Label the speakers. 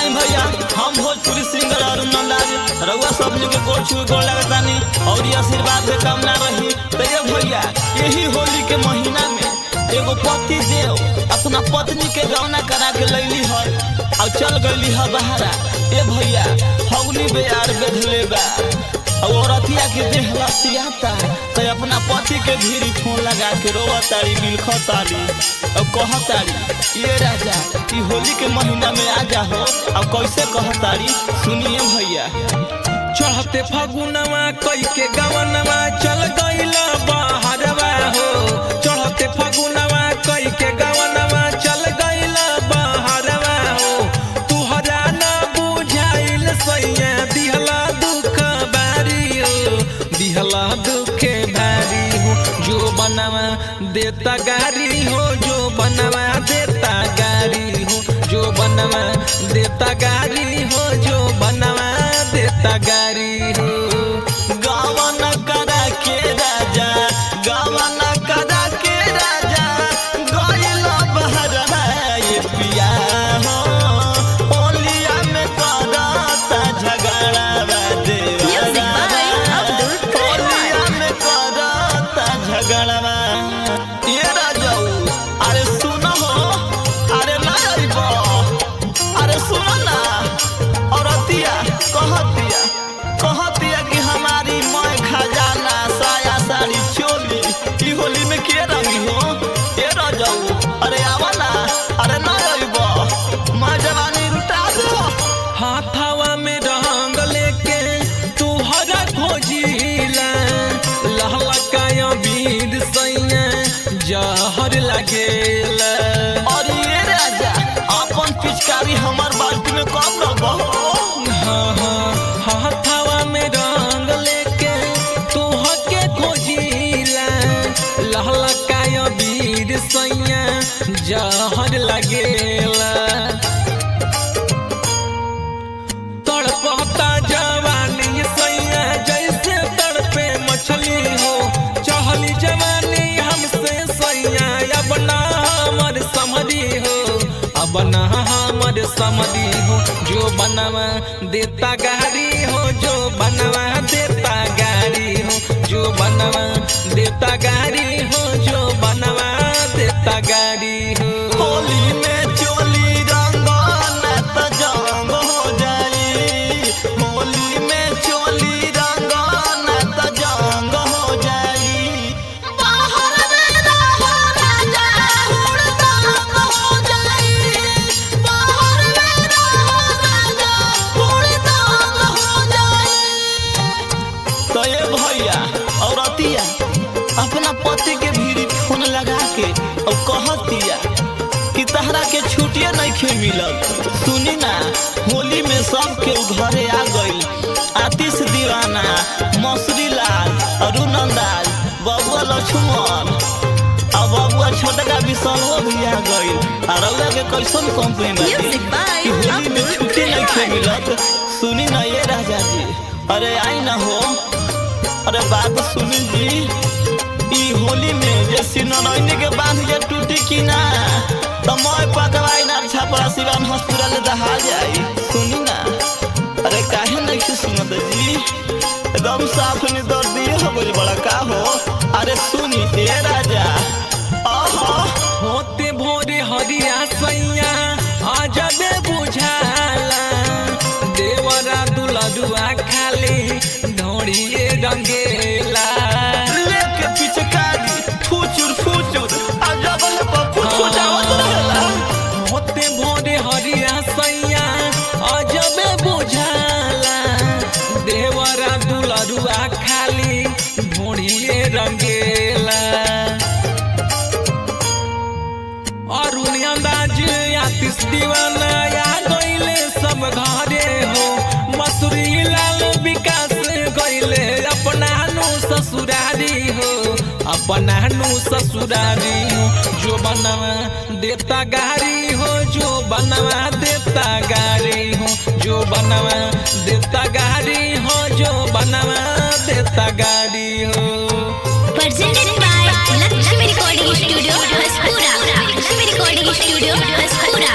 Speaker 1: आई भैया हम भोजपुरी सिंगर अरुण नंदलाल रउआ सबनी के गोड़ छुए गोड़ लगतानी और ये आशीर्वाद के कामना रही। तो ये भैया यही होली के महीना में एगो पति देव अपना पत्नी के गौना करा के लैली है और चल गईली है बहारा। ए भैया हौली बेयार बेधले बा और औरतिया के देह लसियाता तो अपना पति के भीड़ी फोन लगा के रोवतारी बिलखतारी और कहतारी ये राजा ई होली के महीना में आ जा हो। और कैसे कहतारी सुनिए भैया।
Speaker 2: चढ़ते फगुनवा कई के गवनवा चल गईला बहरवा हो। चढ़ते फगुनवा कई के गवनवा चल गईला बहरवा हो। तुहरा ना बुझाइल सैया दिहला दुख बारी हो। दिहला दुखे भारी हो जो बनवा देता गारी हो। जो बनवा देता गारी हो। जो बनवा देता गारी हो। जो बनवा देता गारी हो।
Speaker 1: गावन करा के राजा गावन करा के राजा गइला बहरवा ये पिया हो। होलिया में करता झगड़ा देवा होलिया में करता झगड़ा। ये राजा अरे सुनो हो अरे ना आइबो अरे सुनो ना औरतिया कहतिया कि हमारी मैं खजाना साया साड़ी चोली ई होली में के रंगी हो। ए राजाऊ अरे आवा ना अरे ना आइबो मैं जवानी लुटा दो।
Speaker 2: हाथवा में रंग लेके तुहरा खोजिला लहलकाया बीर सैया जहर लगेला।
Speaker 1: और ये राजा अपन पिचकारी हमार बाल्टी में कब रखबो।
Speaker 2: हाथवा में रंग लेके तुहके खोजिला लहलकाया बीर सैया जहर लगेला। तड़पता जवानी सैया जैसे तड़पे मछली हो। चहली जवानी हमसे सैया अब ना हमर समझी हो। अब ना हमर समझी हो। जो बनवा देता गारी हो। जो बनवा देता गारी हो। जो बनवा देता गारी हो। जो बनवा देता गारी हो।
Speaker 1: होली में चोली रंगना तो जंग हो जाई। होली में चोली रंगना तो जंग हो जाई। बाहर में रहो राजा हुड़दंग हो जाई। बाहर में रहो राजा हुड़दंग हो जाई। तो ये भैया औरतिया अपना पति के भीड़ी फोन लगा के और कहतिया कि तहरा के छुट्टियां नहीं खे मिलत। सुनी ना होली में सब के घरे आ गइल आतिश दीवाना मसूरी लाल अरुण नंदलाल बबुआ लक्ष्मण और बबुआ छोटका विशालो भी आ गइल। और रउआ के कैसन कंप्लेन बाकी कि होली में छुट्टी नहीं खे मिलत। सुनी ना ये राजा जी अरे आई ना हो अरे बात सुनी जी ई होली में जे सिनरैनी के बांध जे टूटी की ना तो मैं पकवाई ना छपरा सिवान हॉस्पिटल दहा जाई। सुनी ना अरे काहे नहीं सुनत जी एकदम साफ में दर्द दिए हो गइल बड़ा का हो। अरे सुनी ए राजा
Speaker 2: होते भोरे हरिया सैया आजबे बुझाला। देवरा दुलरुआ खाली ढोड़िए रंगेला।
Speaker 1: लेके पिचकारी फुचुर फुचुर आ जब पप्पू छोटावत रहेला।
Speaker 2: होते भोरे हरिया सैया आजबे बुझाला। देवरा दुलरुआ खाली ढोड़िए रंगेला। अरुण अंदाज आतिश दीवाना आ गइले सब घरे हो। मसूरी लाल विकास गइले अपना नु ससुरारी हो। अपना नु ससुरारी हो। जो बनवा देता गारी हो। जो बनवा देता गारी हो। जो बनवा देता गारी हो। जो बनवा देता गारी हो।
Speaker 3: Presented by Lakshmi Recording Studio, Haspura. Lakshmi Recording Studio, Haspura.